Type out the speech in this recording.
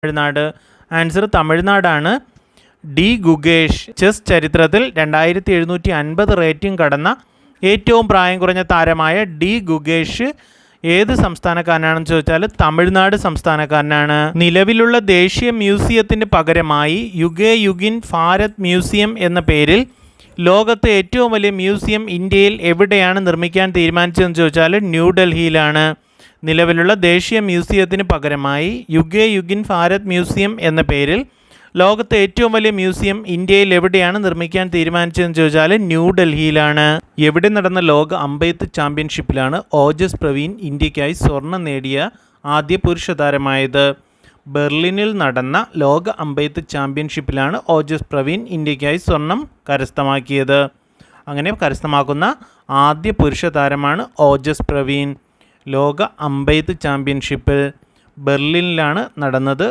Tamil Nadu. Answer തമിഴ്നാടാണ്. D Gukesh. Chess ചരിത്രത്തിൽ 2750 rating കടന്ന ഏറ്റവും പ്രായം കുറഞ്ഞ താരമായ ഡി ഗുഗേഷ് ഏത് സംസ്ഥാനക്കാരനാണെന്ന് ചോദിച്ചാൽ തമിഴ്നാട് സംസ്ഥാനക്കാരനാണ്. നിലവിലുള്ള ദേശീയ മ്യൂസിയത്തിന് പകരമായി യുഗേ യുഗിൻ ഭാരത് മ്യൂസിയം എന്ന പേരിൽ ലോകത്തെ ഏറ്റവും വലിയ മ്യൂസിയം ഇന്ത്യയിൽ എവിടെയാണ് നിർമ്മിക്കാൻ തീരുമാനിച്ചതെന്ന് ചോദിച്ചാൽ ന്യൂഡൽഹിയിലാണ്. നിലവിലുള്ള ദേശീയ മ്യൂസിയത്തിന് പകരമായി യുഗേ യുഗിൻ ഭാരത് മ്യൂസിയം എന്ന പേരിൽ ലോകത്തെ ഏറ്റവും വലിയ മ്യൂസിയം ഇന്ത്യയിൽ എവിടെയാണ് നിർമ്മിക്കാൻ തീരുമാനിച്ചതെന്ന് ചോദിച്ചാൽ ന്യൂഡൽഹിയിലാണ്. എവിടെ നടന്ന ലോക അമ്പെയ്ത്ത് ചാമ്പ്യൻഷിപ്പിലാണ് ഓജസ് പ്രവീൺ ഇന്ത്യക്കായി സ്വർണം നേടിയ ആദ്യ പുരുഷ താരമായത്? ബെർലിനിൽ നടന്ന ലോക അമ്പെയ്ത്ത് ചാമ്പ്യൻഷിപ്പിലാണ് ഓജസ് പ്രവീൺ ഇന്ത്യക്കായി സ്വർണം കരസ്ഥമാക്കിയത്. അങ്ങനെ കരസ്ഥമാക്കുന്ന ആദ്യ പുരുഷ താരമാണ് ഓജസ് പ്രവീൺ. ലോക അമ്പെയ്ത്ത് ചാമ്പ്യൻഷിപ്പ് ബെർലിനിലാണ് നടന്നത്.